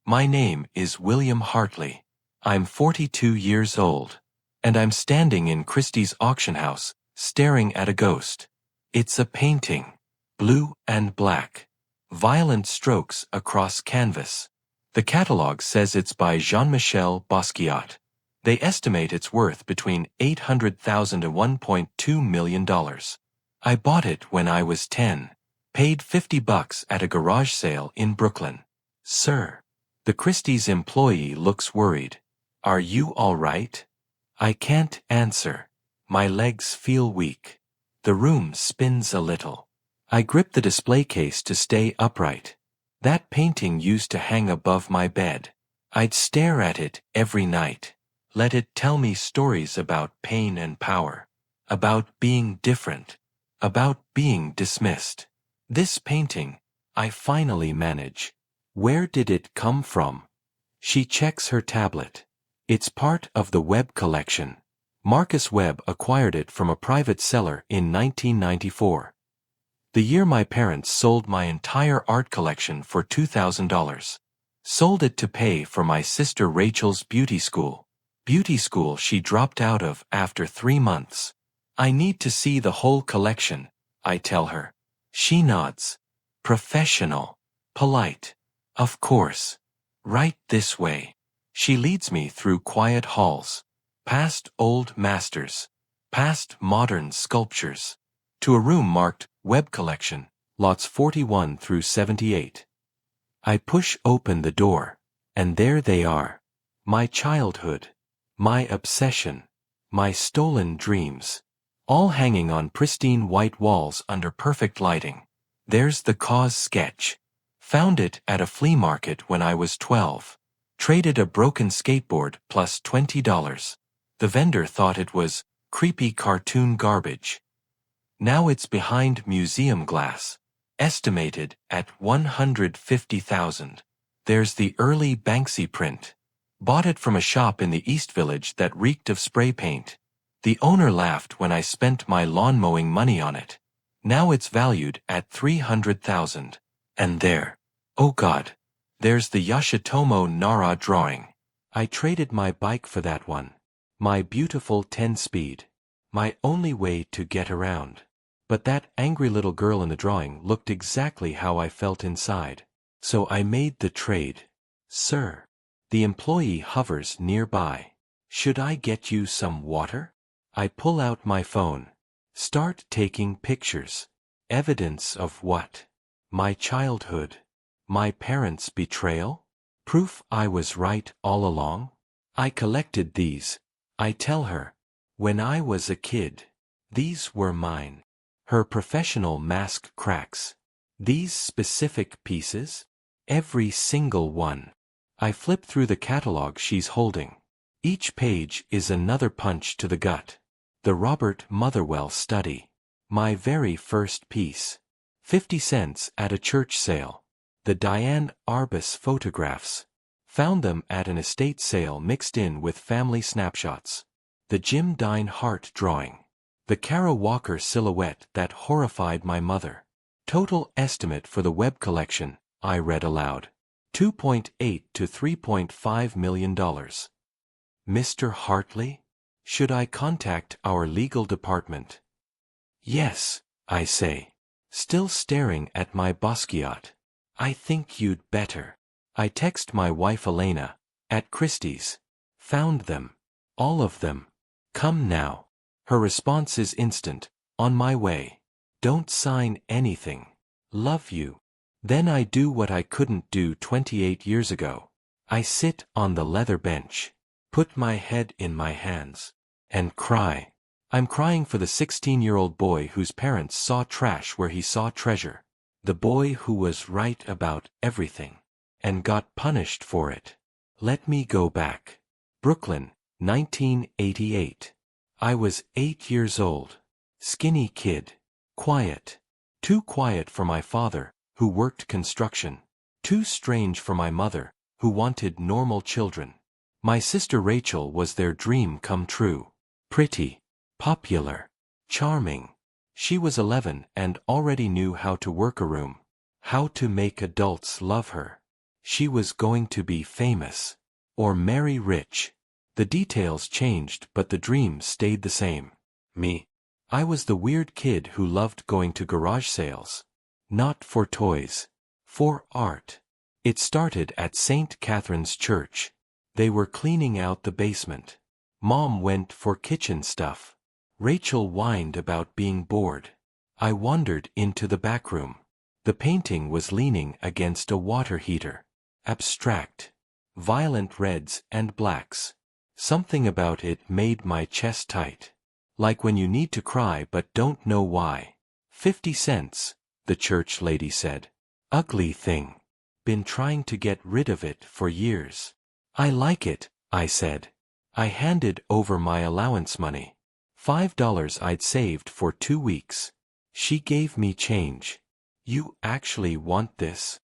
My name is William Hartley. I'm 42 years old. And I'm standing in Christie's auction house, staring at a ghost. It's a painting. Blue and black. Violent strokes across canvas. The catalog says it's by Jean-Michel Basquiat. They estimate it's worth between $800,000 to $1.2 million. I bought it when I was 10. Paid $50 at a garage sale in Brooklyn. Sir. The Christie's employee looks worried. Are you all right? I can't answer. My legs feel weak. The room spins a little. I grip the display case to stay upright. That painting used to hang above my bed. I'd stare at it every night. Let it tell me stories about pain and power. About being different. About being dismissed. This painting, I finally manage. Where did it come from? She checks her tablet. It's part of the Webb collection. Marcus Webb acquired it from a private seller in 1994. The year my parents sold my entire art collection for $2,000. Sold it to pay for my sister Rachel's beauty school. Beauty school she dropped out of after 3 months. I need to see the whole collection, I tell her. She nods. Professional. Polite. Of course. Right this way. She leads me through quiet halls. Past old masters. Past modern sculptures. To a room marked Webb Collection, lots 41 through 78. I push open the door, and there they are. My childhood. My obsession. My stolen dreams. All hanging on pristine white walls under perfect lighting. There's the Cause sketch. Found it at a flea market when I was 12. Traded a broken skateboard plus $20. The vendor thought it was creepy cartoon garbage. Now it's behind museum glass. Estimated at $150,000. There's the early Banksy print. Bought it from a shop in the East Village that reeked of spray paint. The owner laughed when I spent my lawn mowing money on it. Now it's valued at $300,000. And there. Oh God. There's the Yoshitomo Nara drawing. I traded my bike for that one. My beautiful 10-speed. My only way to get around. But that angry little girl in the drawing looked exactly how I felt inside. So I made the trade. Sir. The employee hovers nearby. Should I get you some water? I pull out my phone. Start taking pictures. Evidence of what? My childhood. My parents' betrayal? Proof I was right all along? I collected these. I tell her. When I was a kid. These were mine. Her professional mask cracks. These specific pieces? Every single one. I flip through the catalog she's holding. Each page is another punch to the gut. The Robert Motherwell study. My very first piece. 50 cents at a church sale. The Diane Arbus photographs. Found them at an estate sale mixed in with family snapshots. The Jim Dine Hart drawing. The Kara Walker silhouette that horrified my mother. Total estimate for the Webb collection, I read aloud. $2.8 to $3.5 million. Mr. Hartley? Should I contact our legal department? Yes, I say. Still staring at my Basquiat. I think you'd better. I text my wife Elena, at Christie's. Found them. All of them. Come now. Her response is instant. On my way. Don't sign anything. Love you. Then I do what I couldn't do 28 years ago. I sit on the leather bench. Put my head in my hands. And cry. I'm crying for the 16-year-old boy whose parents saw trash where he saw treasure. The boy who was right about everything. And got punished for it. Let me go back. Brooklyn, 1988. I was 8 years old. Skinny kid. Quiet. Too quiet for my father, who worked construction. Too strange for my mother, who wanted normal children. My sister Rachel was their dream come true. Pretty. Popular. Charming. She was 11 and already knew how to work a room. How to make adults love her. She was going to be famous. Or marry rich. The details changed but the dream stayed the same. Me. I was the weird kid who loved going to garage sales. Not for toys. For art. It started at St. Catherine's Church. They were cleaning out the basement. Mom went for kitchen stuff. Rachel whined about being bored. I wandered into the back room. The painting was leaning against a water heater. Abstract. Violent reds and blacks. Something about it made my chest tight. Like when you need to cry but don't know why. 50 cents, the church lady said. Ugly thing. Been trying to get rid of it for years. I like it, I said. I handed over my allowance money. $5 I'd saved for 2 weeks. She gave me change. You actually want this?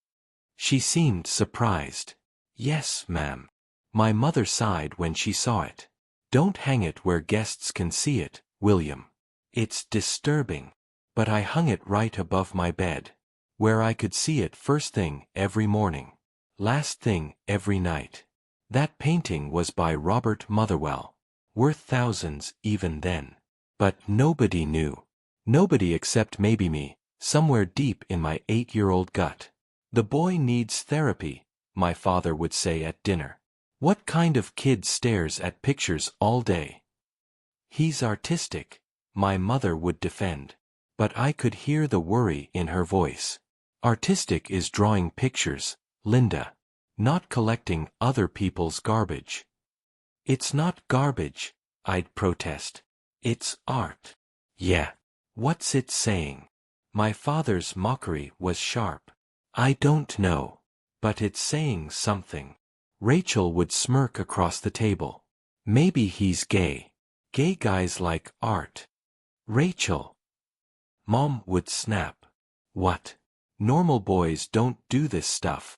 She seemed surprised. Yes, ma'am. My mother sighed when she saw it. Don't hang it where guests can see it, William. It's disturbing. But I hung it right above my bed, where I could see it first thing every morning, last thing every night. That painting was by Robert Motherwell, worth thousands even then. But nobody knew. Nobody except maybe me, somewhere deep in my 8-year-old gut. The boy needs therapy, my father would say at dinner. What kind of kid stares at pictures all day? He's artistic, my mother would defend. But I could hear the worry in her voice. Artistic is drawing pictures, Linda. Not collecting other people's garbage. It's not garbage, I'd protest. It's art. Yeah. What's it saying? My father's mockery was sharp. I don't know. But it's saying something. Rachel would smirk across the table. Maybe he's gay. Gay guys like art. Rachel. Mom would snap. What? Normal boys don't do this stuff.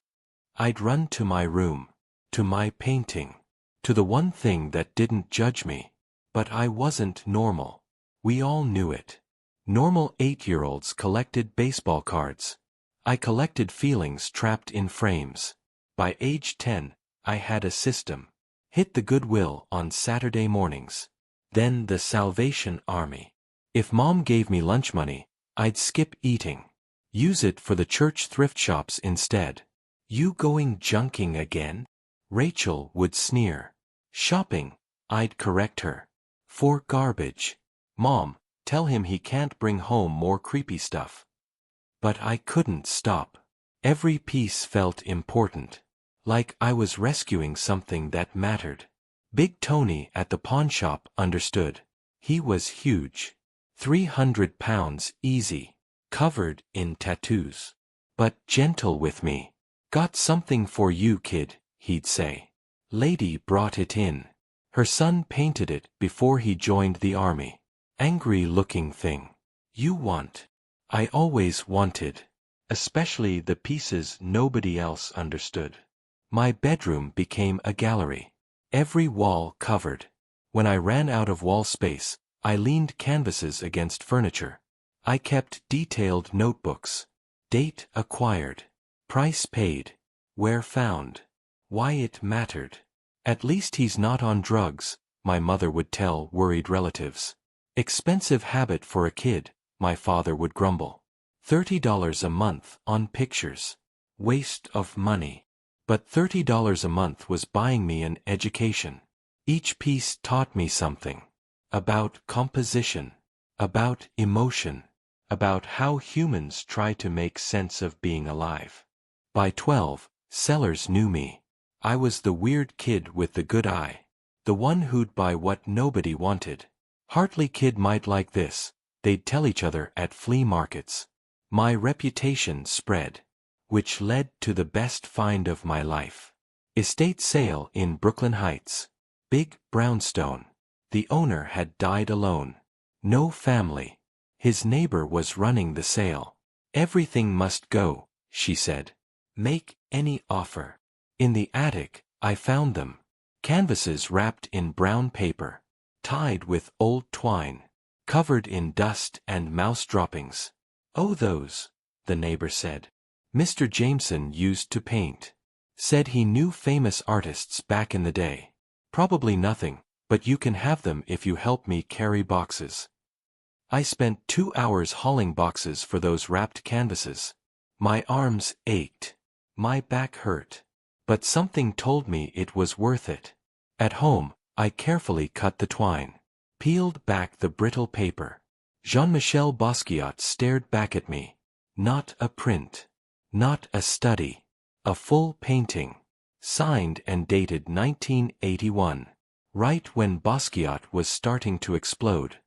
I'd run to my room. To my painting. To the one thing that didn't judge me. But I wasn't normal. We all knew it. Normal 8-year-olds collected baseball cards. I collected feelings trapped in frames. By age 10, I had a system. Hit the Goodwill on Saturday mornings. Then the Salvation Army. If Mom gave me lunch money, I'd skip eating. Use it for the church thrift shops instead. You going junking again? Rachel would sneer. Shopping, I'd correct her. For garbage. Mom, tell him he can't bring home more creepy stuff. But I couldn't stop. Every piece felt important. Like I was rescuing something that mattered. Big Tony at the pawn shop understood. He was huge. 300 pounds easy. Covered in tattoos. But gentle with me. Got something for you, kid, he'd say. Lady brought it in. Her son painted it before he joined the army. Angry-looking thing. You want. I always wanted. Especially the pieces nobody else understood. My bedroom became a gallery. Every wall covered. When I ran out of wall space, I leaned canvases against furniture. I kept detailed notebooks. Date acquired. Price paid. Where found. Why it mattered. At least he's not on drugs, my mother would tell worried relatives. Expensive habit for a kid, my father would grumble. $30 a month on pictures. Waste of money. But $30 a month was buying me an education. Each piece taught me something. About composition. About emotion. About how humans try to make sense of being alive. By 12, Sellers knew me. I was the weird kid with the good eye. The one who'd buy what nobody wanted. Hartley kid might like this, they'd tell each other at flea markets. My reputation spread. Which led to the best find of my life. Estate sale in Brooklyn Heights. Big brownstone. The owner had died alone. No family. His neighbor was running the sale. Everything must go, she said. Make any offer. In the attic, I found them. Canvases wrapped in brown paper. Tied with old twine. Covered in dust and mouse droppings. Oh, those, the neighbor said. Mr. Jameson used to paint. Said he knew famous artists back in the day. Probably nothing, but you can have them if you help me carry boxes. I spent 2 hours hauling boxes for those wrapped canvases. My arms ached. My back hurt. But something told me it was worth it. At home, I carefully cut the twine. Peeled back the brittle paper. Jean-Michel Basquiat stared back at me. Not a print. Not a study. A full painting. Signed and dated 1981. Right when Basquiat was starting to explode.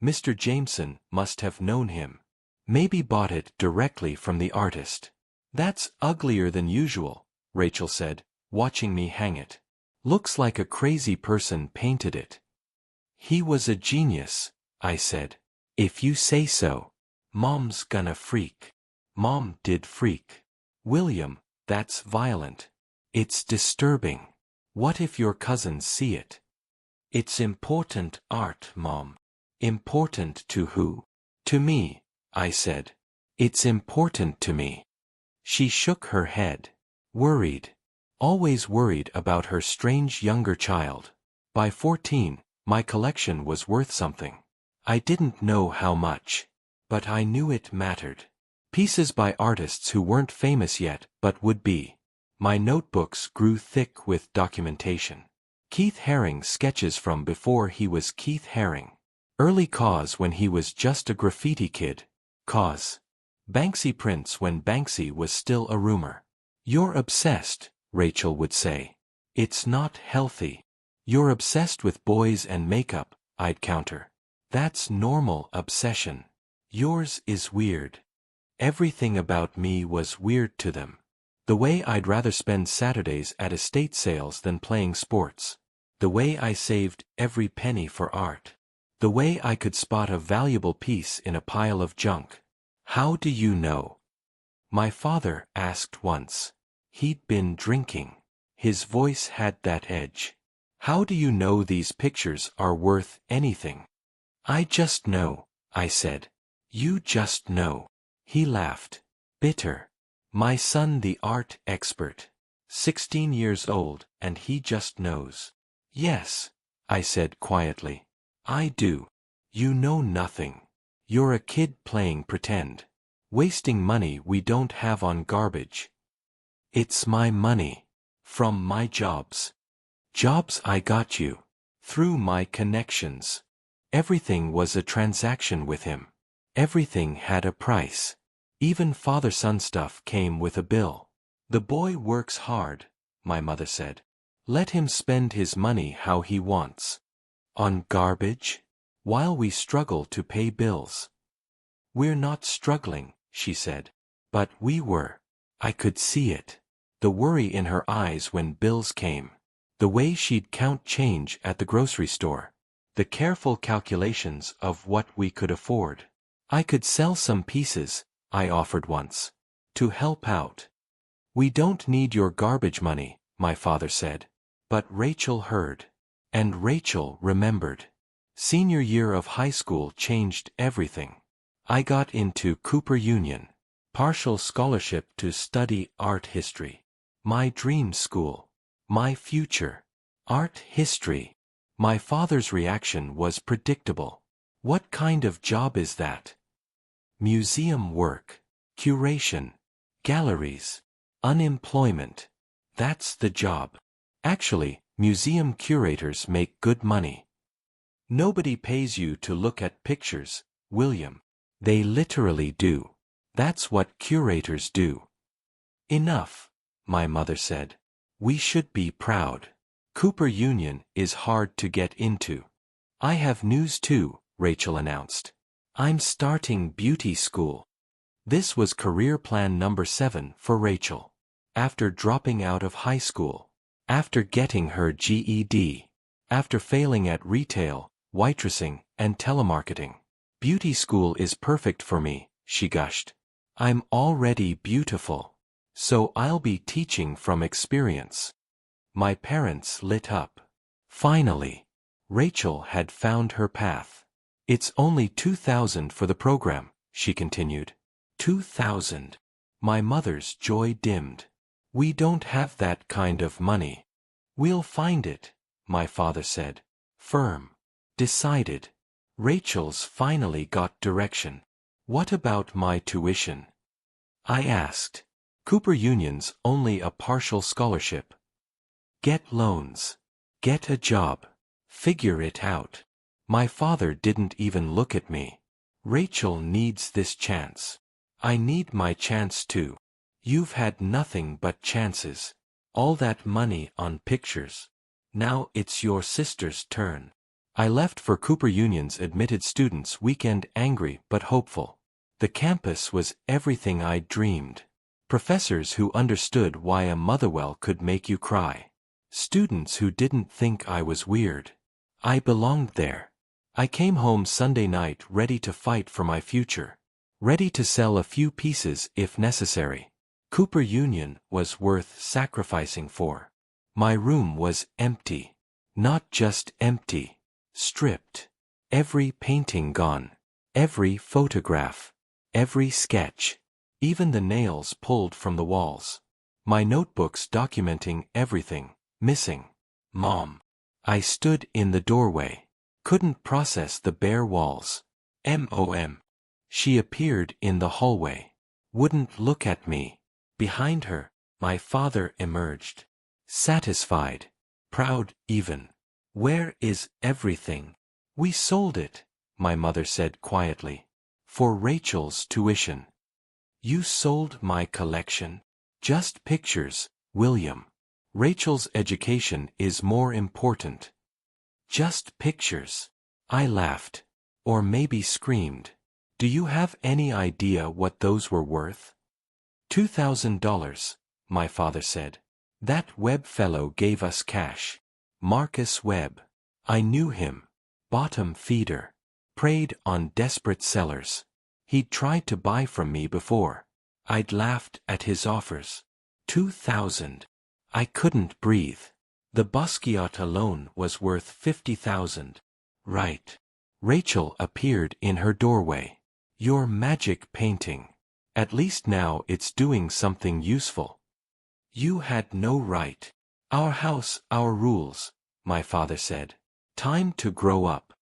Mr. Jameson must have known him. Maybe bought it directly from the artist. That's uglier than usual, Rachel said, watching me hang it. Looks like a crazy person painted it. He was a genius, I said. If you say so. Mom's gonna freak. Mom did freak. William, that's violent. It's disturbing. What if your cousins see it? It's important art, Mom. Important to who? To me, I said. It's important to me. She shook her head. Worried. Always worried about her strange younger child. By 14, my collection was worth something. I didn't know how much. But I knew it mattered. Pieces by artists who weren't famous yet, but would be. My notebooks grew thick with documentation. Keith Haring sketches from before he was Keith Haring. Early KAWS when he was just a graffiti kid. KAWS. Banksy prints when Banksy was still a rumor. You're obsessed, Rachel would say. It's not healthy. You're obsessed with boys and makeup, I'd counter. That's normal obsession. Yours is weird. Everything about me was weird to them. The way I'd rather spend Saturdays at estate sales than playing sports. The way I saved every penny for art. The way I could spot a valuable piece in a pile of junk. How do you know? My father asked once. He'd been drinking. His voice had that edge. How do you know these pictures are worth anything? I just know, I said. You just know. He laughed. Bitter. My son the art expert. 16 years old, and he just knows. Yes, I said quietly. I do. You know nothing. You're a kid playing pretend. Wasting money we don't have on garbage. It's my money. From my jobs. Jobs I got you. Through my connections. Everything was a transaction with him. Everything had a price. Even father-son stuff came with a bill. The boy works hard, my mother said. Let him spend his money how he wants. On garbage? While we struggle to pay bills. We're not struggling, she said. But we were. I could see it. The worry in her eyes when bills came. The way she'd count change at the grocery store. The careful calculations of what we could afford. I could sell some pieces, I offered once. To help out. We don't need your garbage money, my father said. But Rachel heard. And Rachel remembered. Senior year of high school changed everything. I got into Cooper Union. Partial scholarship to study art history. My dream school. My future. Art history. My father's reaction was predictable. What kind of job is that? Museum work. Curation. Galleries. Unemployment. That's the job. Actually, museum curators make good money. Nobody pays you to look at pictures, William. They literally do. That's what curators do. Enough, my mother said. We should be proud. Cooper Union is hard to get into. I have news too, Rachel announced. I'm starting beauty school. This was career plan number 7 for Rachel. After dropping out of high school. After getting her GED. After failing at retail, waitressing, and telemarketing. Beauty school is perfect for me, she gushed. I'm already beautiful. So I'll be teaching from experience. My parents lit up. Finally. Rachel had found her path. It's only $2,000 for the program, she continued. $2,000. My mother's joy dimmed. We don't have that kind of money. We'll find it, my father said. Firm. Decided. Rachel's finally got direction. What about my tuition? I asked. Cooper Union's only a partial scholarship. Get loans. Get a job. Figure it out. My father didn't even look at me. Rachel needs this chance. I need my chance too. You've had nothing but chances. All that money on pictures. Now it's your sister's turn. I left for Cooper Union's admitted students' weekend angry but hopeful. The campus was everything I'd dreamed. Professors who understood why a Motherwell could make you cry. Students who didn't think I was weird. I belonged there. I came home Sunday night ready to fight for my future. Ready to sell a few pieces if necessary. Cooper Union was worth sacrificing for. My room was empty. Not just empty. Stripped. Every painting gone. Every photograph. Every sketch. Even the nails pulled from the walls. My notebooks documenting everything. Missing. Mom. I stood in the doorway. Couldn't process the bare walls. Mom. She appeared in the hallway. Wouldn't look at me. Behind her, my father emerged. Satisfied. Proud, even. Where is everything? We sold it, my mother said quietly. For Rachel's tuition. You sold my collection? Just pictures, William. Rachel's education is more important. Just pictures. I laughed. Or maybe screamed. Do you have any idea what those were worth? $2,000, my father said. That Webb fellow gave us cash. Marcus Webb. I knew him. Bottom feeder. Preyed on desperate sellers. He'd tried to buy from me before. I'd laughed at his offers. 2,000. I couldn't breathe. The Basquiat alone was worth 50,000. Right. Rachel appeared in her doorway. Your magic painting. At least now it's doing something useful. You had no right. Our house, our rules, my father said. Time to grow up.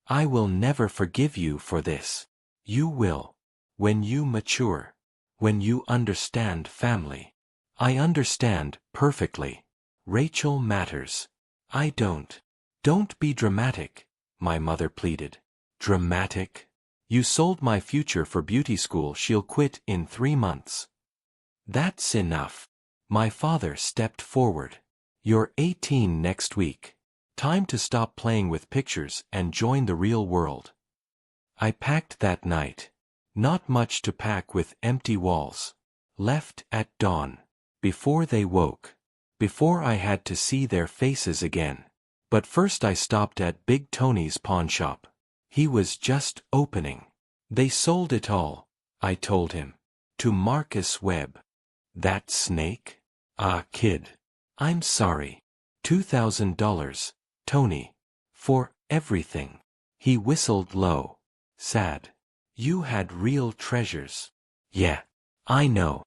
I will never forgive you for this. You will. When you mature. When you understand family. I understand perfectly. Rachel matters. I don't. Don't be dramatic, my mother pleaded. Dramatic? You sold my future for beauty school. She'll quit in 3 months. That's enough. My father stepped forward. You're 18 next week. Time to stop playing with pictures and join the real world. I packed that night. Not much to pack with empty walls. Left at dawn. Before they woke. Before I had to see their faces again. But first I stopped at Big Tony's pawn shop. He was just opening. They sold it all, I told him. To Marcus Webb. That snake? Ah, kid. I'm sorry. $2,000, Tony. For everything. He whistled low. Sad. You had real treasures. Yeah. I know.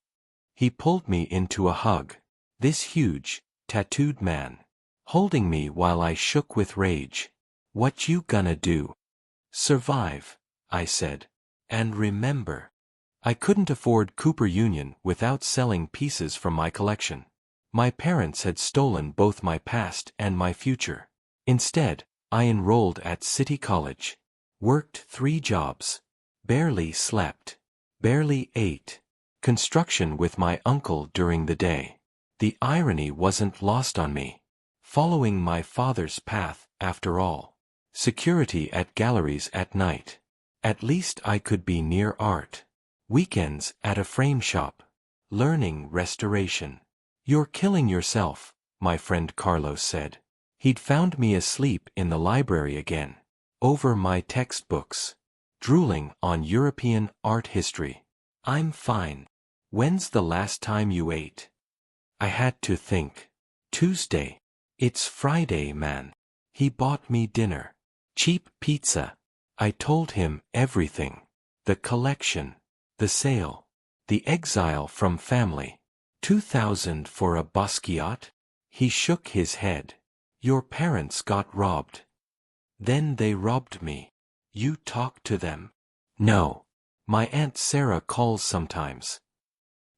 He pulled me into a hug. This huge, tattooed man. Holding me while I shook with rage. What you gonna do? Survive, I said. And remember. I couldn't afford Cooper Union without selling pieces from my collection. My parents had stolen both my past and my future. Instead, I enrolled at City College. Worked 3 jobs. Barely slept. Barely ate. Construction with my uncle during the day. The irony wasn't lost on me. Following my father's path, after all. Security at galleries at night. At least I could be near art. Weekends at a frame shop. Learning restoration. You're killing yourself, my friend Carlos said. He'd found me asleep in the library again. Over my textbooks. Drooling on European art history. I'm fine. When's the last time you ate? I had to think. Tuesday. It's Friday, man. He bought me dinner. Cheap pizza. I told him everything. The collection. The sale. The exile from family. 2,000 for a Basquiat? He shook his head. Your parents got robbed. Then they robbed me. You talk to them? No. My Aunt Sarah calls sometimes.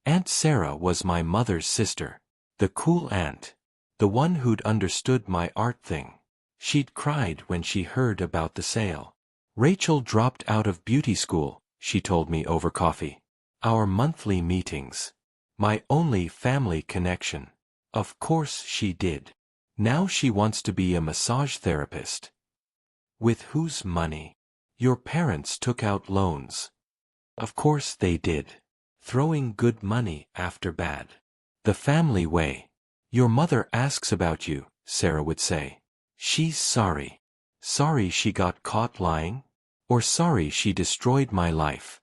Aunt Sarah was my mother's sister. The cool aunt. The one who'd understood my art thing. She'd cried when she heard about the sale. Rachel dropped out of beauty school, she told me over coffee. Our monthly meetings. My only family connection. Of course she did. Now she wants to be a massage therapist. With whose money? Your parents took out loans. Of course they did. Throwing good money after bad. The family way. Your mother asks about you, Sarah would say. She's sorry. Sorry she got caught lying? Or sorry she destroyed my life?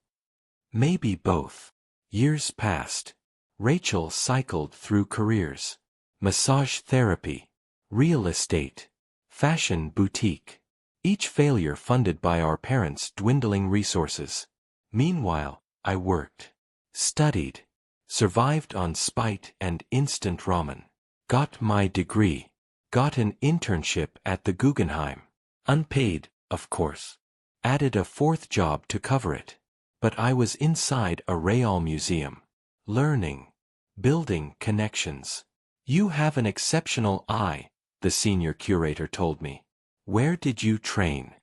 Maybe both. Years passed. Rachel cycled through careers. Massage therapy. Real estate. Fashion boutique. Each failure funded by our parents' dwindling resources. Meanwhile, I worked. Studied. Survived on spite and instant ramen. Got my degree. Got an internship at the Guggenheim. Unpaid, of course. Added a fourth job to cover it. But I was inside a Réal museum. Learning. Building connections. You have an exceptional eye, the senior curator told me. Where did you train?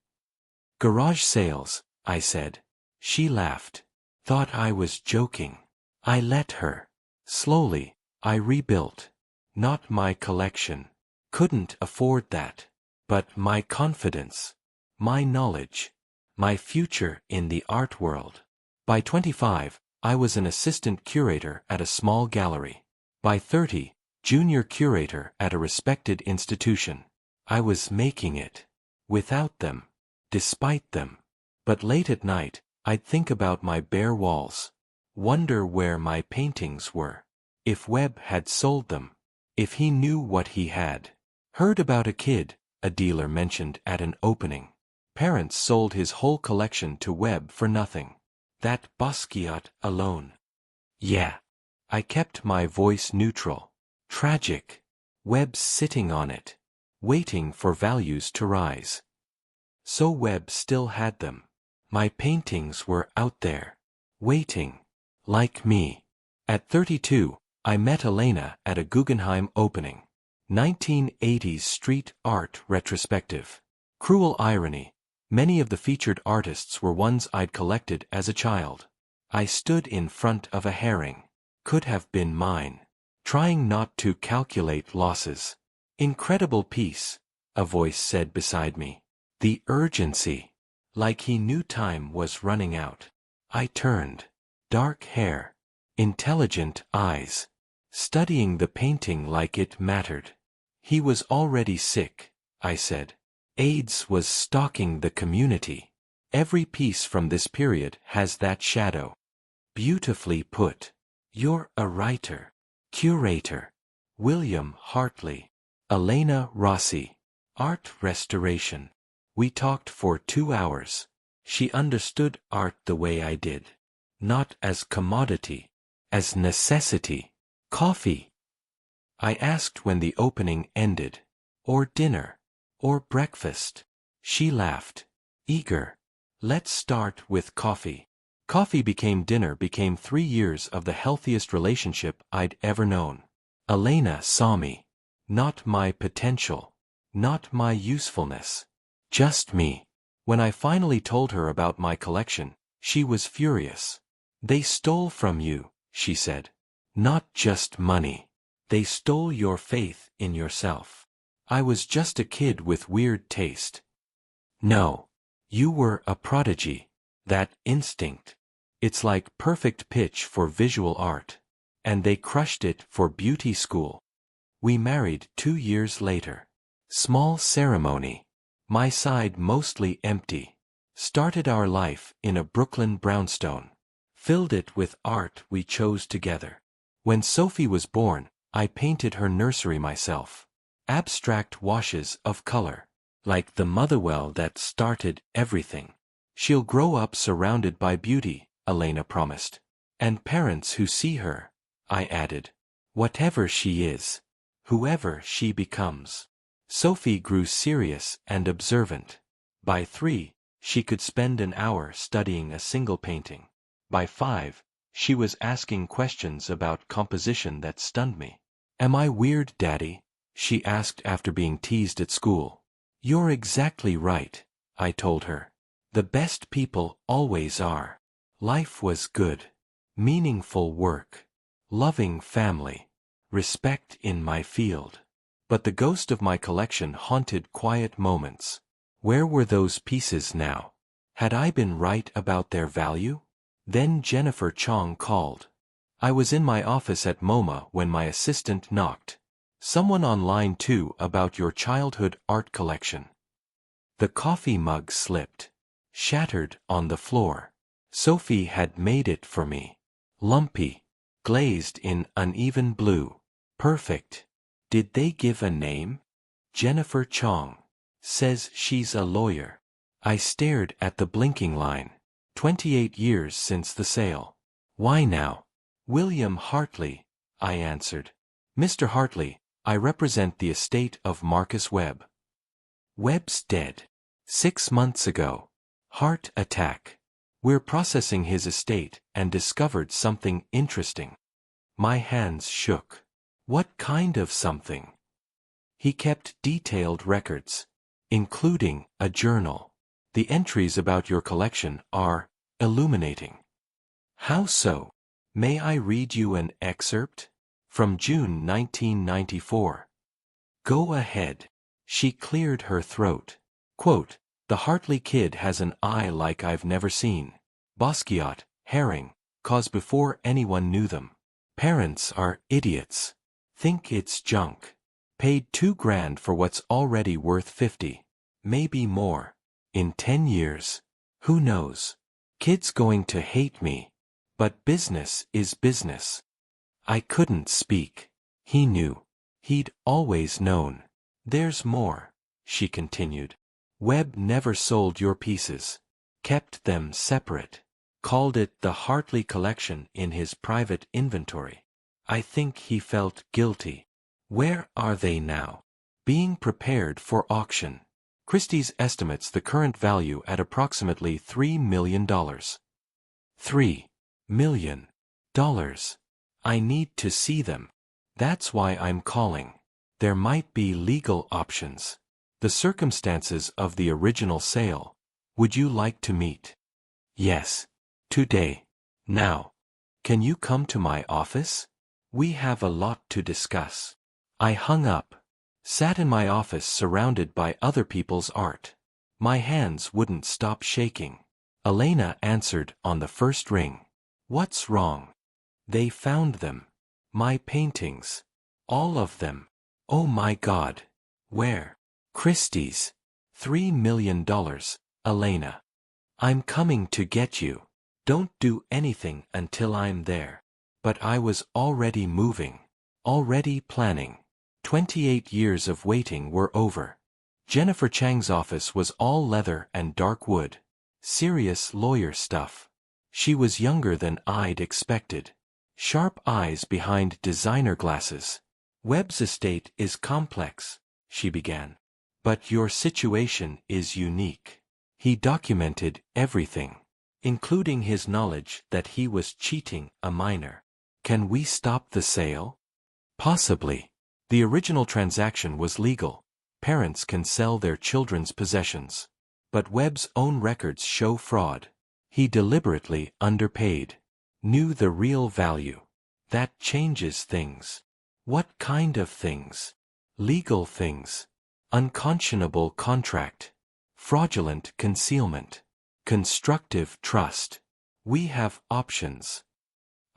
Garage sales, I said. She laughed. Thought I was joking. I let her. Slowly, I rebuilt. Not my collection. Couldn't afford that. But my confidence. My knowledge. My future in the art world. By 25, I was an assistant curator at a small gallery. By 30, junior curator at a respected institution. I was making it. Without them. Despite them. But late at night, I'd think about my bare walls. Wonder where my paintings were. If Webb had sold them. If he knew what he had. Heard about a kid, a dealer mentioned at an opening. Parents sold his whole collection to Webb for nothing. That Basquiat alone. Yeah. I kept my voice neutral. Tragic. Webb's sitting on it. Waiting for values to rise. So Webb still had them. My paintings were out there. Waiting. Like me. At 32, I met Elena at a Guggenheim opening. 1980s street art retrospective. Cruel irony. Many of the featured artists were ones I'd collected as a child. I stood in front of a herring. Could have been mine. Trying not to calculate losses. Incredible piece, a voice said beside me. The urgency. Like he knew time was running out. I turned. Dark hair. Intelligent eyes. Studying the painting like it mattered. He was already sick, I said. AIDS was stalking the community. Every piece from this period has that shadow. Beautifully put. You're a writer. Curator. William Hartley. Elena Rossi. Art restoration. We talked for 2 hours. She understood art the way I did. Not as commodity. As necessity. Coffee. I asked when the opening ended. Or dinner. Or breakfast. She laughed. Eager. Let's start with coffee. Coffee became dinner became 3 years of the healthiest relationship I'd ever known. Elena saw me. Not my potential. Not my usefulness. Just me. When I finally told her about my collection, she was furious. They stole from you, she said. Not just money. They stole your faith in yourself. I was just a kid with weird taste. No. You were a prodigy. That instinct. It's like perfect pitch for visual art. And they crushed it for beauty school. We married 2 years later. Small ceremony. My side mostly empty. Started our life in a Brooklyn brownstone. Filled it with art we chose together. When Sophie was born, I painted her nursery myself. Abstract washes of color. Like the motherwell that started everything. She'll grow up surrounded by beauty, Elena promised. And parents who see her, I added. Whatever she is, whoever she becomes. Sophie grew serious and observant. By 3, she could spend an hour studying a single painting. By 5, she was asking questions about composition that stunned me. "Am I weird, Daddy?" she asked after being teased at school. "You're exactly right," I told her. "The best people always are." Life was good. Meaningful work. Loving family. Respect in my field. But the ghost of my collection haunted quiet moments. Where were those pieces now? Had I been right about their value? Then Jennifer Chong called. I was in my office at MoMA when my assistant knocked. "Someone on line 2 about your childhood art collection." The coffee mug slipped. Shattered on the floor. Sophie had made it for me. Lumpy. Glazed in uneven blue. Perfect. Did they give a name? Jennifer Chong. Says she's a lawyer. I stared at the blinking line. 28 years since the sale. Why now? William Hartley, I answered. Mr. Hartley, I represent the estate of Marcus Webb. Webb's dead. 6 months ago. Heart attack. We're processing his estate and discovered something interesting. My hands shook. What kind of something? He kept detailed records, including a journal. The entries about your collection are illuminating. How so? May I read you an excerpt? From June 1994. Go ahead. She cleared her throat. Quote, "The Hartley kid has an eye like I've never seen. Basquiat, Herring, cause before anyone knew them. Parents are idiots. Think it's junk. Paid $2,000 for what's already worth 50. Maybe more. In 10 years. Who knows? Kid's going to hate me. But business is business." I couldn't speak. He knew. He'd always known. "There's more," she continued. "Webb never sold your pieces. Kept them separate. Called it the Hartley collection in his private inventory. I think he felt guilty. Where are they now? Being prepared for auction. Christie's estimates the current value at approximately $3 million. $3 million. I need to see them. That's why I'm calling. There might be legal options. The circumstances of the original sale. Would you like to meet? Yes. Today. Now. Can you come to my office? We have a lot to discuss. I hung up. Sat in my office surrounded by other people's art. My hands wouldn't stop shaking. Elena answered on the first ring. What's wrong? They found them. My paintings. All of them. Oh my God. Where? Christie's. $3 million, Elena. I'm coming to get you. Don't do anything until I'm there. But I was already moving. Already planning. 28 years of waiting were over. Jennifer Chang's office was all leather and dark wood. Serious lawyer stuff. She was younger than I'd expected. Sharp eyes behind designer glasses. Webb's estate is complex, she began. But your situation is unique. He documented everything, including his knowledge that he was cheating a minor. Can we stop the sale? Possibly. The original transaction was legal. Parents can sell their children's possessions. But Webb's own records show fraud. He deliberately underpaid. Knew the real value. That changes things. What kind of things? Legal things. Unconscionable contract. Fraudulent concealment. Constructive trust. We have options.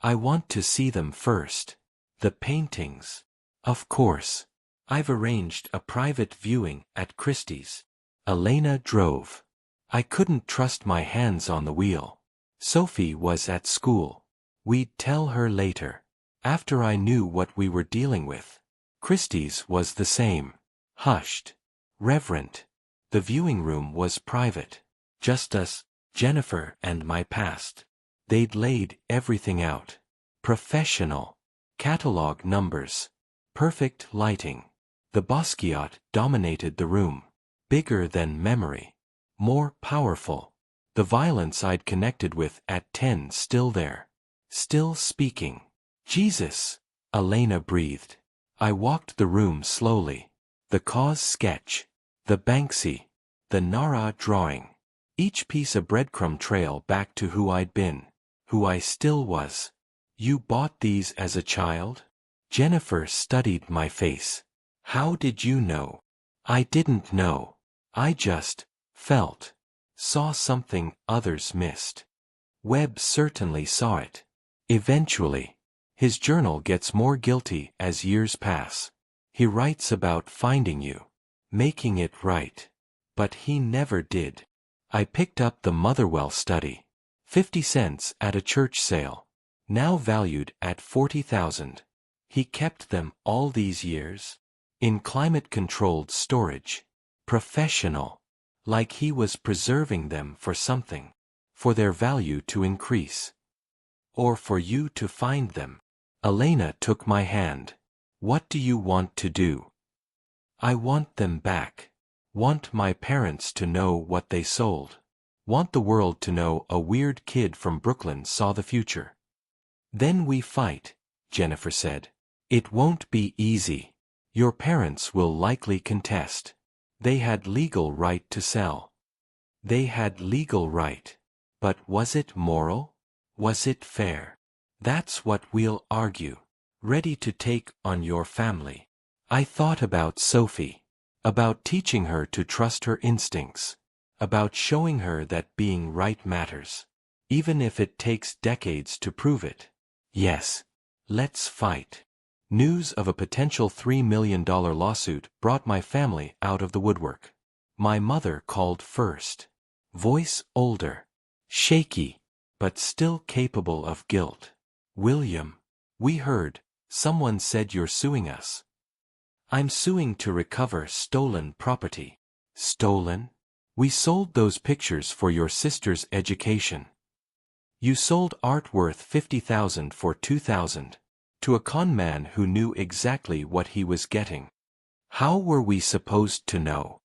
I want to see them first. The paintings. Of course. I've arranged a private viewing at Christie's. Elena drove. I couldn't trust my hands on the wheel. Sophie was at school. We'd tell her later. After I knew what we were dealing with. Christie's was the same. Hushed. Reverent. The viewing room was private. Just us, Jennifer and my past. They'd laid everything out. Professional. Catalog numbers. Perfect lighting. The Basquiat dominated the room. Bigger than memory. More powerful. The violence I'd connected with at 10 still there. Still speaking. Jesus, Elena breathed. I walked the room slowly. The Cause sketch. The Banksy. The Nara drawing. Each piece a breadcrumb trail back to who I'd been. Who I still was. You bought these as a child? Jennifer studied my face. How did you know? I didn't know. I just felt. Saw something others missed. Webb certainly saw it. Eventually. His journal gets more guilty as years pass. He writes about finding you. Making it right. But he never did. I picked up the Motherwell study. 50 cents at a church sale. Now valued at $40,000. He kept them all these years. In climate-controlled storage. Professional. Like he was preserving them for something. For their value to increase. Or for you to find them. Elena took my hand. What do you want to do? I want them back. Want my parents to know what they sold. Want the world to know a weird kid from Brooklyn saw the future. Then we fight, Jennifer said. It won't be easy. Your parents will likely contest. They had legal right to sell. They had legal right. But was it moral? Was it fair? That's what we'll argue. Ready to take on your family. I thought about Sophie. About teaching her to trust her instincts. About showing her that being right matters. Even if it takes decades to prove it. Yes. Let's fight. News of a potential $3 million lawsuit brought my family out of the woodwork. My mother called first. Voice older. Shaky. But still capable of guilt. William. We heard. Someone said you're suing us. I'm suing to recover stolen property. Stolen? We sold those pictures for your sister's education. You sold art worth $50,000 for $2,000. To a con man who knew exactly what he was getting. How were we supposed to know?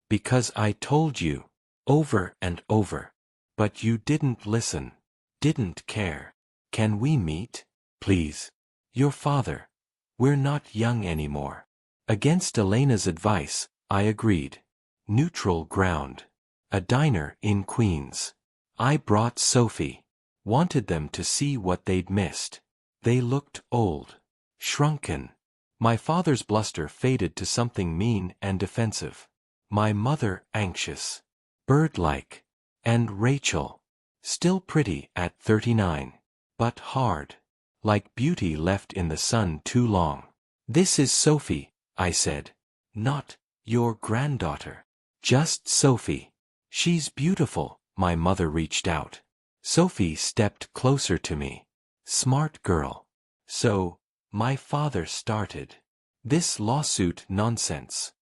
Because I told you. Over and over. But you didn't listen. Didn't care. Can we meet? Please. Your father. We're not young anymore. Against Elena's advice, I agreed. Neutral ground. A diner in Queens. I brought Sophie. Wanted them to see what they'd missed. They looked old. Shrunken. My father's bluster faded to something mean and defensive. My mother anxious. Bird-like. And Rachel. Still pretty at 39. But hard. Like beauty left in the sun too long. This is Sophie, I said. Not your granddaughter. Just Sophie. She's beautiful, my mother reached out. Sophie stepped closer to me. Smart girl. So, my father started. This lawsuit nonsense.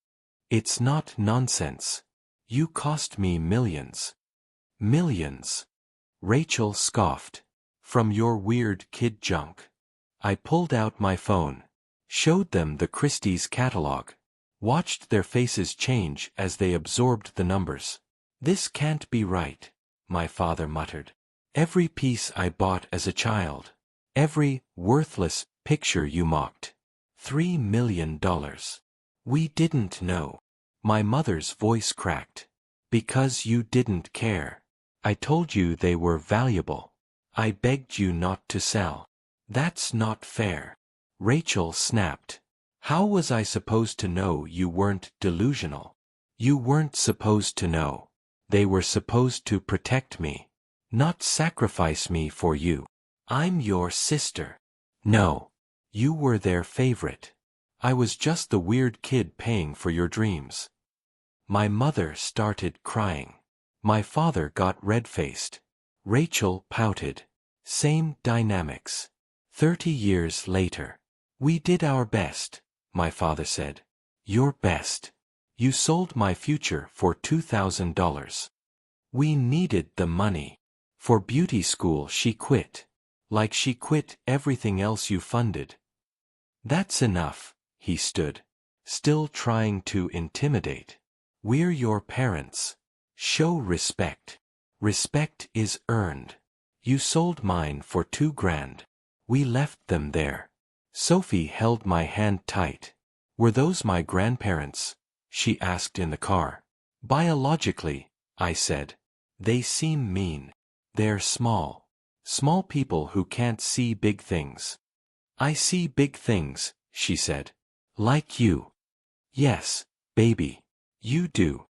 It's not nonsense. You cost me millions. Millions. Rachel scoffed. From your weird kid junk. I pulled out my phone. Showed them the Christie's catalog. Watched their faces change as they absorbed the numbers. This can't be right, my father muttered. Every piece I bought as a child. Every worthless picture you mocked. $3 million. We didn't know. My mother's voice cracked. Because you didn't care. I told you they were valuable. I begged you not to sell. That's not fair. Rachel snapped. How was I supposed to know you weren't delusional? You weren't supposed to know. They were supposed to protect me. Not sacrifice me for you. I'm your sister. No. You were their favorite. I was just the weird kid paying for your dreams. My mother started crying. My father got red-faced. Rachel pouted. Same dynamics. 30 years later. We did our best, my father said. Your best. You sold my future for $2,000. We needed the money. For beauty school she quit. Like she quit everything else you funded. That's enough, he stood, still trying to intimidate. We're your parents. Show respect. Respect is earned. You sold mine for $2,000. We left them there. Sophie held my hand tight. Were those my grandparents? She asked in the car. Biologically, I said. They seem mean. They're small. Small people who can't see big things. I see big things, she said. Like you. Yes, baby. You do.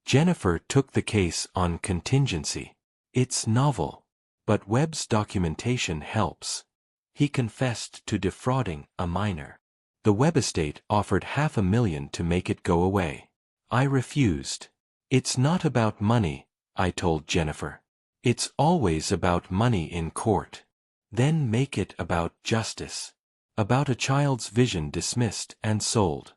Jennifer took the case on contingency. It's novel. But Webb's documentation helps. He confessed to defrauding a minor. The Webb estate offered $500,000 to make it go away. I refused. It's not about money, I told Jennifer. It's always about money in court. Then make it about justice. About a child's vision dismissed and sold.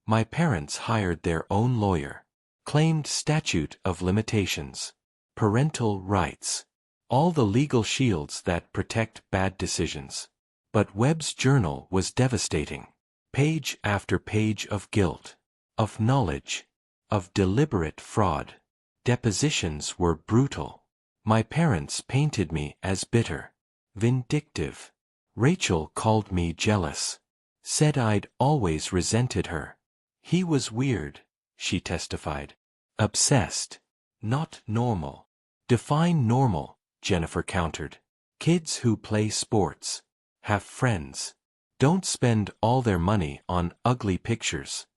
My parents hired their own lawyer. Claimed statute of limitations. Parental rights. All the legal shields that protect bad decisions. But Webb's journal was devastating. Page after page of guilt. Of knowledge. Of deliberate fraud. Depositions were brutal. My parents painted me as bitter. Vindictive. Rachel called me jealous. Said I'd always resented her. He was weird, she testified. Obsessed. Not normal. Define normal, Jennifer countered. Kids who play sports. Have friends. Don't spend all their money on ugly pictures.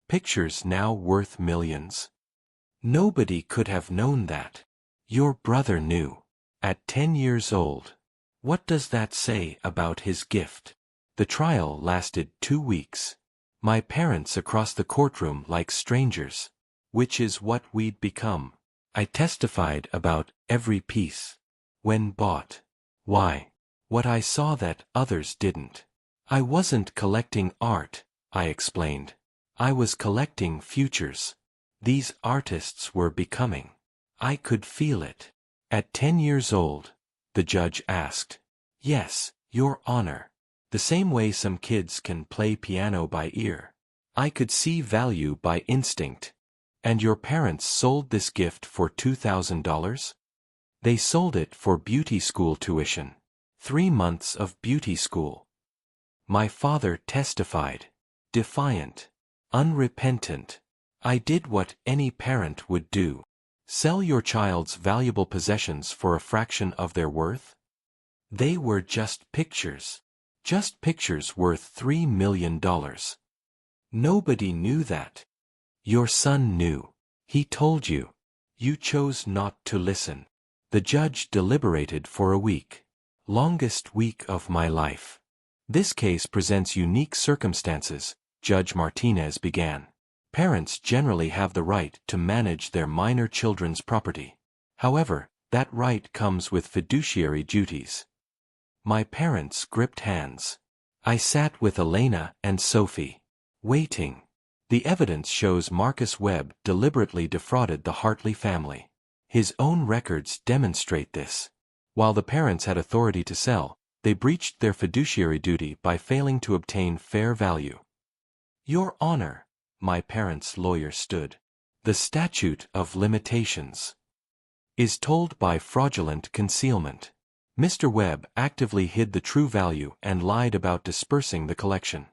Pictures now worth millions. Nobody could have known that. Your brother knew. At 10 years old. What does that say about his gift? The trial lasted 2 weeks. My parents across the courtroom like strangers. Which is what we'd become. I testified about every piece. When bought. Why? What I saw that others didn't. I wasn't collecting art, I explained. I was collecting futures. These artists were becoming. I could feel it. At 10 years old, the judge asked. Yes, Your Honor. The same way some kids can play piano by ear. I could see value by instinct. And your parents sold this gift for $2,000? They sold it for beauty school tuition. 3 months of beauty school. My father testified. Defiant. Unrepentant. I did what any parent would do. Sell your child's valuable possessions for a fraction of their worth? They were just pictures. Just pictures worth $3 million. Nobody knew that. Your son knew. He told you. You chose not to listen. The judge deliberated for a week. Longest week of my life. This case presents unique circumstances, Judge Martinez began. Parents generally have the right to manage their minor children's property. However, that right comes with fiduciary duties. My parents gripped hands. I sat with Elena and Sophie. Waiting. The evidence shows Marcus Webb deliberately defrauded the Hartley family. His own records demonstrate this. While the parents had authority to sell, they breached their fiduciary duty by failing to obtain fair value. Your Honor, my parents' lawyer stood. The statute of limitations is told by fraudulent concealment. Mr. Webb actively hid the true value and lied about dispersing the collection.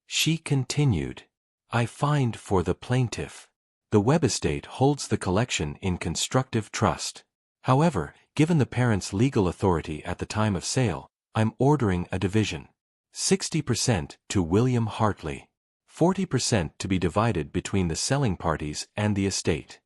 She continued. I find for the plaintiff. The Webb estate holds the collection in constructive trust. However, given the parents' legal authority at the time of sale, I'm ordering a division. 60% to William Hartley. 40% to be divided between the selling parties and the estate.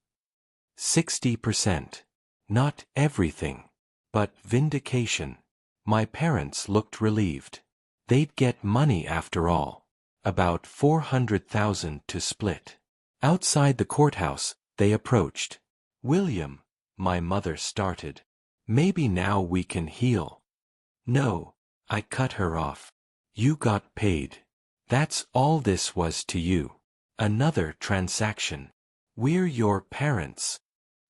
60%. Not everything. But vindication. My parents looked relieved. They'd get money after all. About $400,000 to split. Outside the courthouse, they approached. William, my mother started. Maybe now we can heal. No, I cut her off. You got paid. That's all this was to you. Another transaction. We're your parents.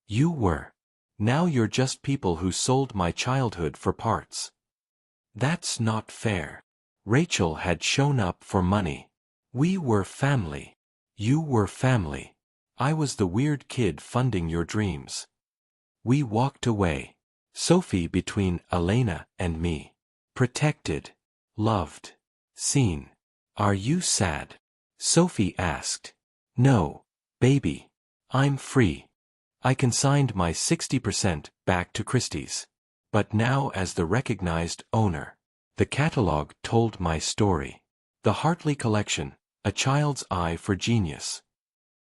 You were. Now you're just people who sold my childhood for parts. That's not fair. Rachel had shown up for money. We were family. You were family. I was the weird kid funding your dreams. We walked away. Sophie between Elena and me. Protected. Loved. Seen. Are you sad? Sophie asked. No, baby. I'm free. I consigned my 60% back to Christie's. But now as the recognized owner. The catalog told my story. The Hartley Collection, a child's eye for genius.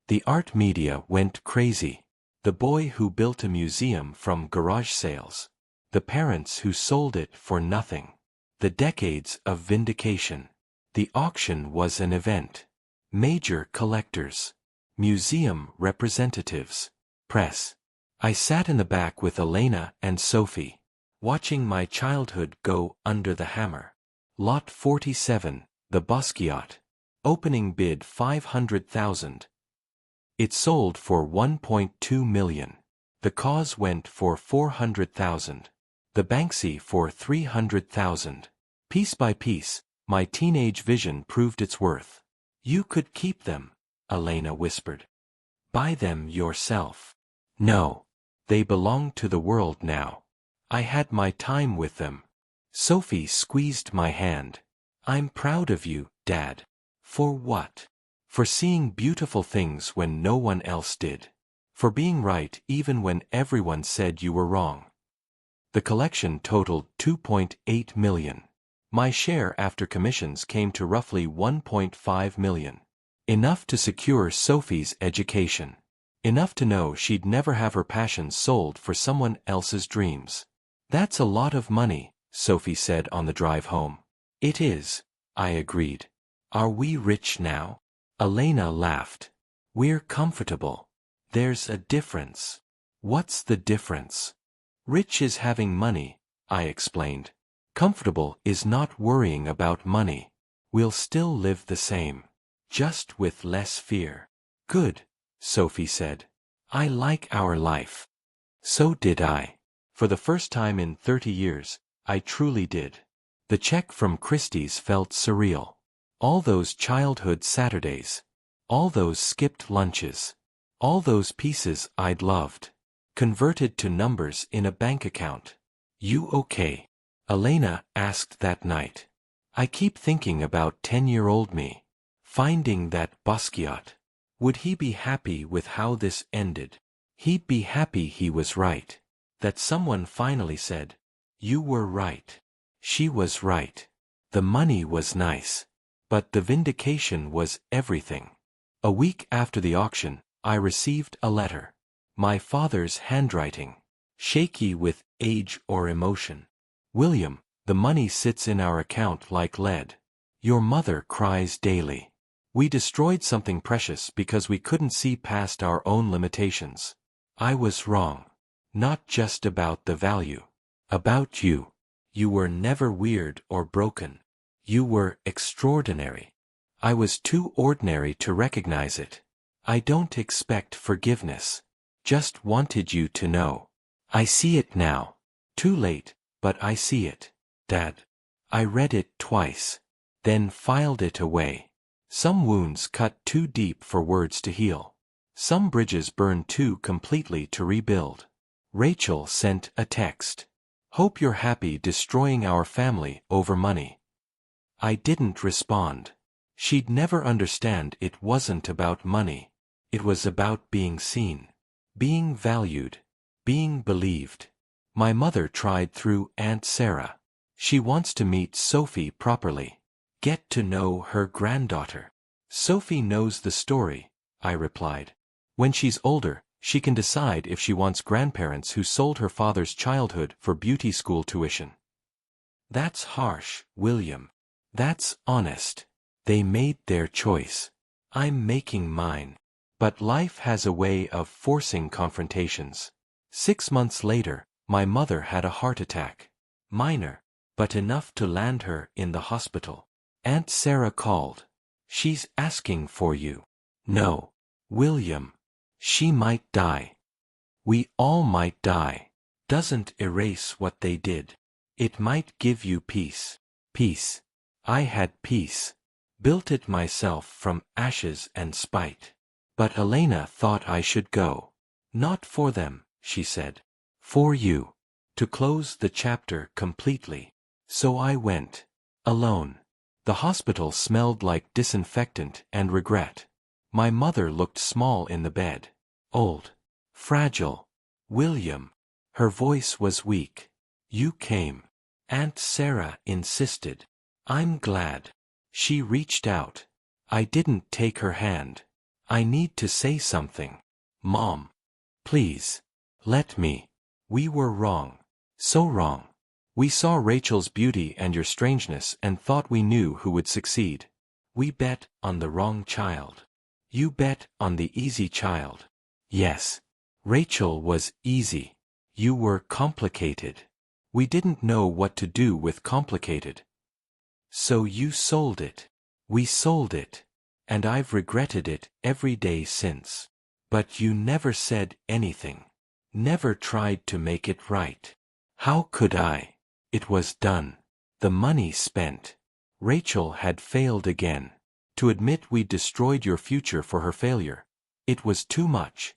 The art media went crazy. The boy who built a museum from garage sales. The parents who sold it for nothing. The decades of vindication. The auction was an event. Major collectors. Museum representatives. Press. I sat in the back with Elena and Sophie, watching my childhood go under the hammer. Lot 47, the Basquiat. Opening bid $500,000. It sold for $1.2 million. The cause went for $400,000. The Banksy for $300,000. Piece by piece, my teenage vision proved its worth. You could keep them, Elena whispered. Buy them yourself. No. They belong to the world now. I had my time with them. Sophie squeezed my hand. I'm proud of you, Dad. For what? For seeing beautiful things when no one else did. For being right even when everyone said you were wrong. The collection totaled $2.8 million. My share after commissions came to roughly $1.5 million. Enough to secure Sophie's education. Enough to know she'd never have her passions sold for someone else's dreams. That's a lot of money, Sophie said on the drive home. It is, I agreed. Are we rich now? Elena laughed. We're comfortable. There's a difference. What's the difference? Rich is having money, I explained. Comfortable is not worrying about money. We'll still live the same. Just with less fear. Good, Sophie said. I like our life. So did I. For the first time in 30 years, I truly did. The check from Christie's felt surreal. All those childhood Saturdays. All those skipped lunches. All those pieces I'd loved. Converted to numbers in a bank account. You okay? Elena asked that night. I keep thinking about 10-year-old me. Finding that Basquiat. Would he be happy with how this ended? He'd be happy he was right. That someone finally said, you were right. She was right. The money was nice. But the vindication was everything. A week after the auction, I received a letter. My father's handwriting. Shaky with age or emotion. William, the money sits in our account like lead. Your mother cries daily. We destroyed something precious because we couldn't see past our own limitations. I was wrong. Not just about the value. About you. You were never weird or broken. You were extraordinary. I was too ordinary to recognize it. I don't expect forgiveness. Just wanted you to know. I see it now. Too late, but I see it, Dad. I read it twice. Then filed it away. Some wounds cut too deep for words to heal. Some bridges burned too completely to rebuild. Rachel sent a text. Hope you're happy destroying our family over money. I didn't respond. She'd never understand it wasn't about money. It was about being seen. Being valued. Being believed. My mother tried through Aunt Sarah. She wants to meet Sophie properly. Get to know her granddaughter. Sophie knows the story, I replied. When she's older, she can decide if she wants grandparents who sold her father's childhood for beauty school tuition. That's harsh, William. That's honest. They made their choice. I'm making mine. But life has a way of forcing confrontations. 6 months later, my mother had a heart attack. Minor, but enough to land her in the hospital. Aunt Sarah called. She's asking for you. No, William. She might die. We all might die. Doesn't erase what they did. It might give you peace. Peace. I had peace. Built it myself from ashes and spite. But Elena thought I should go. Not for them, she said. For you. To close the chapter completely. So I went. Alone. The hospital smelled like disinfectant and regret. My mother looked small in the bed. Old. Fragile. William. Her voice was weak. You came. Aunt Sarah insisted. I'm glad. She reached out. I didn't take her hand. I need to say something. Mom. Please. Let me. We were wrong. So wrong. We saw Rachel's beauty and your strangeness and thought we knew who would succeed. We bet on the wrong child. You bet on the easy child. Yes. Rachel was easy. You were complicated. We didn't know what to do with complicated. So you sold it. We sold it. And I've regretted it every day since. But you never said anything. Never tried to make it right. How could I? It was done. The money spent. Rachel had failed again. To admit we destroyed your future for her failure. It was too much.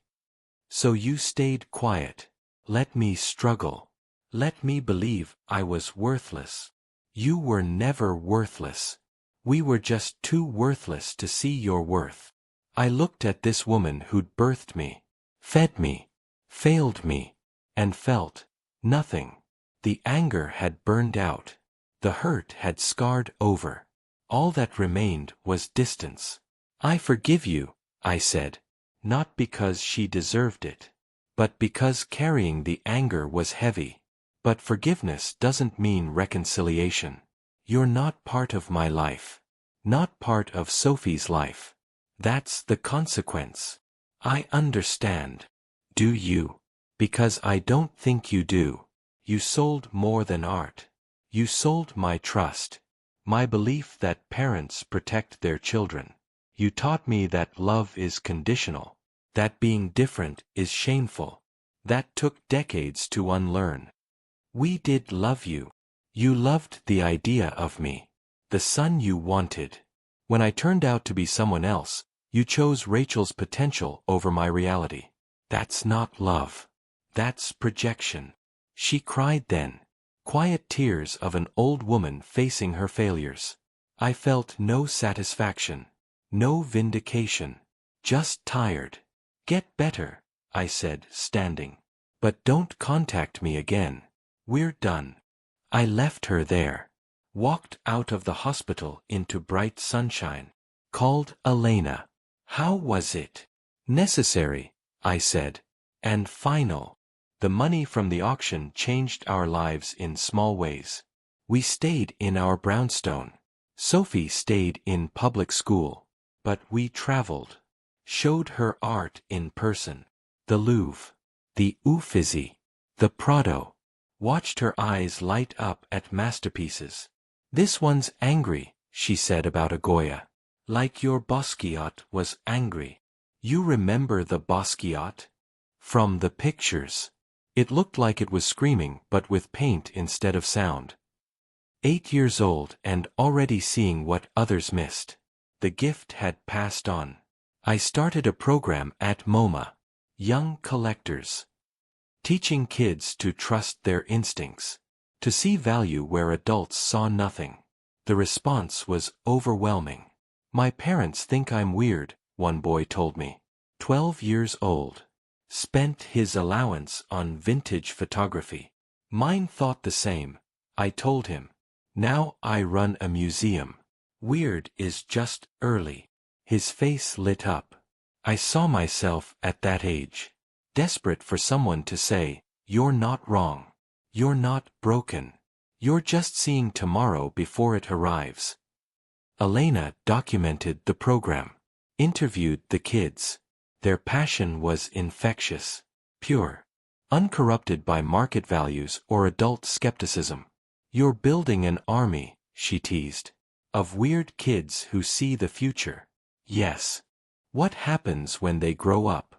So you stayed quiet. Let me struggle. Let me believe I was worthless. You were never worthless. We were just too worthless to see your worth. I looked at this woman who'd birthed me, fed me, failed me, and felt nothing. The anger had burned out. The hurt had scarred over. All that remained was distance. I forgive you, I said, not because she deserved it, but because carrying the anger was heavy. But forgiveness doesn't mean reconciliation. You're not part of my life. Not part of Sophie's life. That's the consequence. I understand. Do you? Because I don't think you do. You sold more than art. You sold my trust. My belief that parents protect their children. You taught me that love is conditional. That being different is shameful. That took decades to unlearn. We did love you. You loved the idea of me. The son you wanted. When I turned out to be someone else, you chose Rachel's potential over my reality. That's not love. That's projection. She cried then. Quiet tears of an old woman facing her failures. I felt no satisfaction. No vindication. Just tired. Get better, I said, standing. But don't contact me again. We're done. I left her there. Walked out of the hospital into bright sunshine. Called Elena. How was it? Necessary, I said. And final. The money from the auction changed our lives in small ways. We stayed in our brownstone. Sophie stayed in public school. But we traveled. Showed her art in person. The Louvre. The Uffizi. The Prado. Watched her eyes light up at masterpieces. This one's angry, she said about a Goya. Like your Basquiat was angry. You remember the Basquiat? From the pictures. It looked like it was screaming but with paint instead of sound. 8 years old and already seeing what others missed. The gift had passed on. I started a program at MoMA. Young collectors. Teaching kids to trust their instincts. To see value where adults saw nothing. The response was overwhelming. My parents think I'm weird, one boy told me. 12 years old. Spent his allowance on vintage photography. Mine thought the same, I told him. Now I run a museum. Weird is just early. His face lit up. I saw myself at that age. Desperate for someone to say, you're not wrong. You're not broken. You're just seeing tomorrow before it arrives. Elena documented the program. Interviewed the kids. Their passion was infectious. Pure. Uncorrupted by market values or adult skepticism. You're building an army, she teased. Of weird kids who see the future. Yes. What happens when they grow up?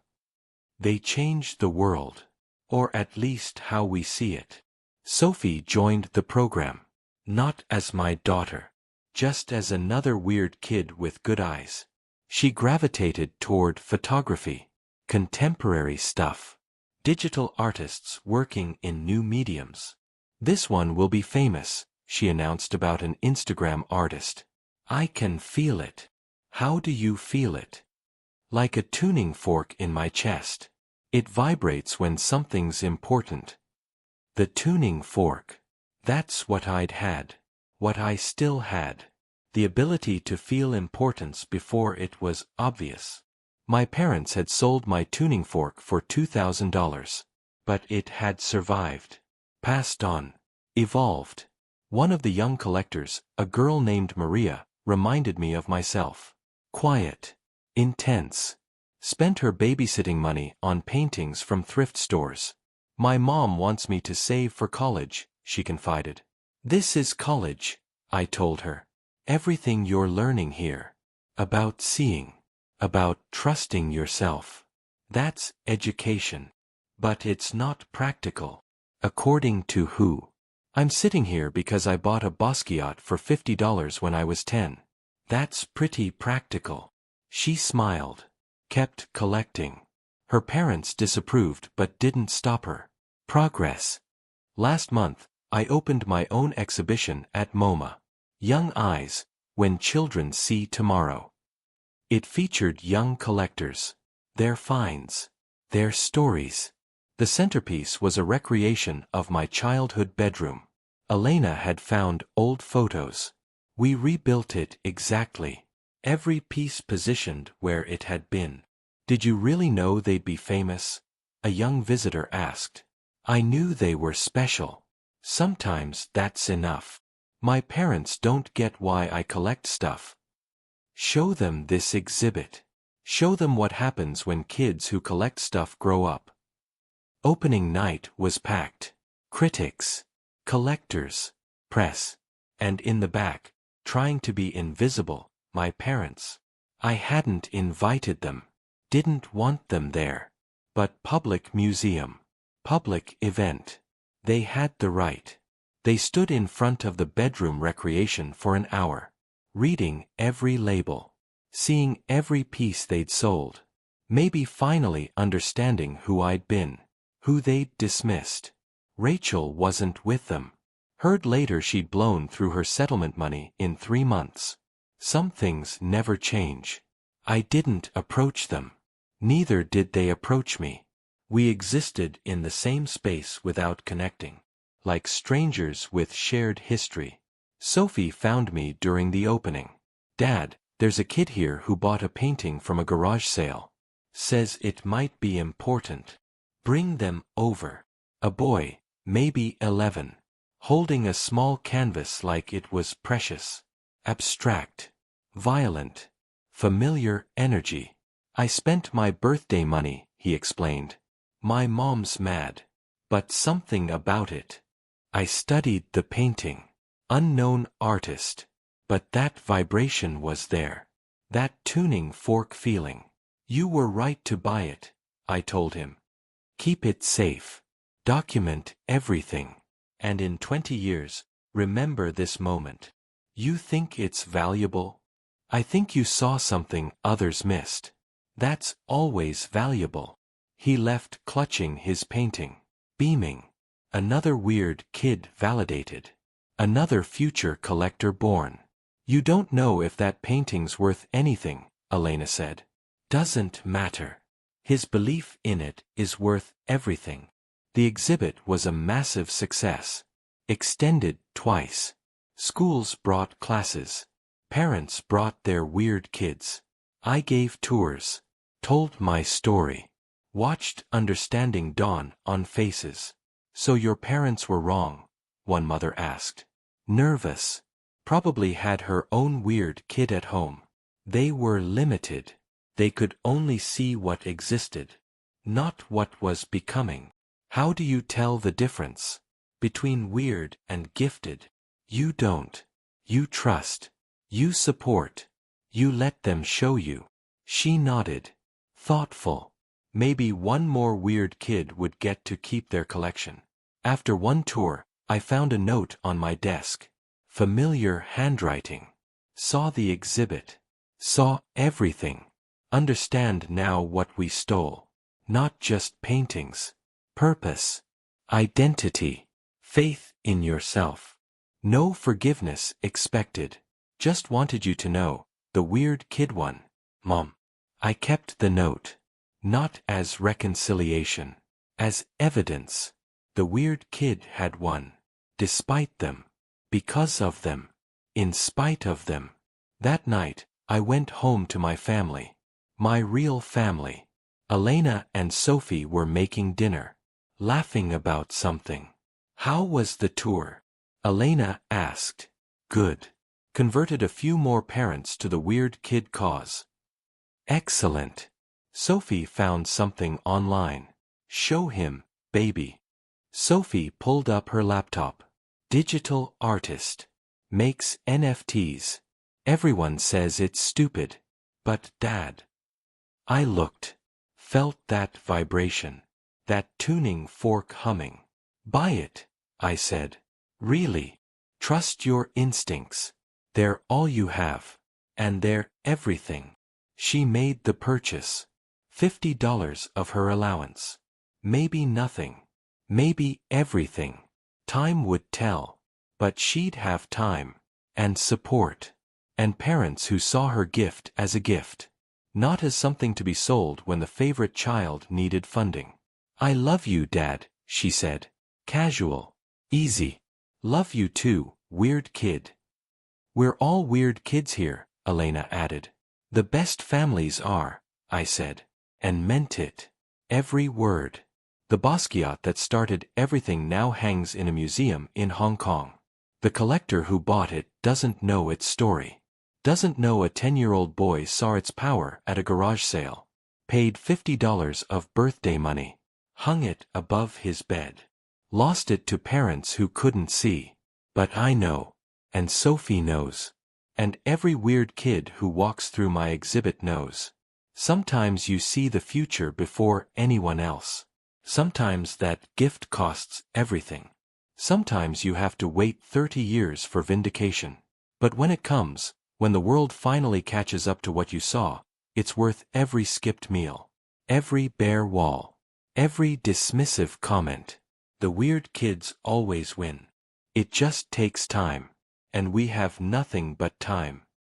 They change the world. Or at least how we see it. Sophie joined the program. Not as my daughter. just as another weird kid with good eyes. She gravitated toward photography, contemporary stuff, digital artists working in new mediums. This one will be famous, she announced about an Instagram artist. I can feel it. How do you feel it? Like a tuning fork in my chest. It vibrates when something's important. The tuning fork. That's what I'd had. What I still had. The ability to feel importance before it was obvious. My parents had sold my tuning fork for $2,000. But it had survived. Passed on. Evolved. One of the young collectors, a girl named Maria, reminded me of myself. Quiet. Intense. Spent her babysitting money on paintings from thrift stores. My mom wants me to save for college, she confided. This is college, I told her. Everything you're learning here. About seeing. About trusting yourself. That's education. But it's not practical. According to who? I'm sitting here because I bought a Basquiat for $50 when I was 10. That's pretty practical. She smiled. Kept collecting. Her parents disapproved but didn't stop her. Progress. Last month, I opened my own exhibition at MoMA. Young Eyes, When Children See Tomorrow. It featured young collectors. Their finds. Their stories. The centerpiece was a recreation of my childhood bedroom. Elena had found old photos. We rebuilt it exactly. Every piece positioned where it had been. Did you really know they'd be famous? A young visitor asked. I knew they were special. Sometimes that's enough. My parents don't get why I collect stuff. Show them this exhibit. Show them what happens when kids who collect stuff grow up. Opening night was packed. Critics, collectors, press, and in the back, trying to be invisible, my parents. I hadn't invited them. Didn't want them there. But public museum. Public event. They had the right. They stood in front of the bedroom recreation for an hour. Reading every label. Seeing every piece they'd sold. Maybe finally understanding who I'd been. Who they'd dismissed. Rachel wasn't with them. Heard later she'd blown through her settlement money in 3 months. Some things never change. I didn't approach them. Neither did they approach me. We existed in the same space without connecting. Like strangers with shared history. Sophie found me during the opening. Dad, there's a kid here who bought a painting from a garage sale. Says it might be important. Bring them over. A boy, maybe 11. Holding a small canvas like it was precious. Abstract. Violent. Familiar energy. I spent my birthday money, he explained. My mom's mad. But something about it. I studied the painting. Unknown artist. But that vibration was there. That tuning fork feeling. You were right to buy it, I told him. Keep it safe. Document everything. And in 20 years, remember this moment. You think it's valuable? I think you saw something others missed. That's always valuable. He left clutching his painting. Beaming. Another weird kid validated. Another future collector born. You don't know if that painting's worth anything, Elena said. Doesn't matter. His belief in it is worth everything. The exhibit was a massive success. Extended twice. Schools brought classes. Parents brought their weird kids. I gave tours. Told my story. Watched understanding dawn on faces. So your parents were wrong? One mother asked. Nervous. Probably had her own weird kid at home. They were limited. They could only see what existed. Not what was becoming. How do you tell the difference? Between weird and gifted? You don't. You trust. You support. You let them show you. She nodded. Thoughtful. Maybe one more weird kid would get to keep their collection. After one tour, I found a note on my desk. Familiar handwriting. Saw the exhibit. Saw everything. Understand now what we stole. Not just paintings. Purpose. Identity. Faith in yourself. No forgiveness expected. Just wanted you to know, the weird kid one. Mom. I kept the note. Not as reconciliation. As evidence. The weird kid had won. Despite them. Because of them. In spite of them. That night, I went home to my family. My real family. Elena and Sophie were making dinner. Laughing about something. How was the tour? Elena asked. Good. Converted a few more parents to the weird kid cause. Excellent. Sophie found something online. Show him, baby. Sophie pulled up her laptop. Digital artist. Makes NFTs. Everyone says it's stupid. But Dad. I looked. Felt that vibration. That tuning fork humming. Buy it, I said. Really. Trust your instincts. They're all you have. And they're everything. She made the purchase. $50 of her allowance. Maybe nothing. Maybe everything. Time would tell. But she'd have time. And support. And parents who saw her gift as a gift. Not as something to be sold when the favorite child needed funding. I love you, Dad, she said. Casual. Easy. Love you too, weird kid. We're all weird kids here, Elena added. The best families are, I said. And meant it. Every word. The Basquiat that started everything now hangs in a museum in Hong Kong. The collector who bought it doesn't know its story. Doesn't know a 10-year-old boy saw its power at a garage sale. Paid $50 of birthday money. Hung it above his bed. Lost it to parents who couldn't see. But I know. And Sophie knows. And every weird kid who walks through my exhibit knows. Sometimes you see the future before anyone else. Sometimes that gift costs everything. Sometimes you have to wait 30 years for vindication. But when it comes, when the world finally catches up to what you saw, it's worth every skipped meal. Every bare wall. Every dismissive comment. The weird kids always win. It just takes time. And we have nothing but time.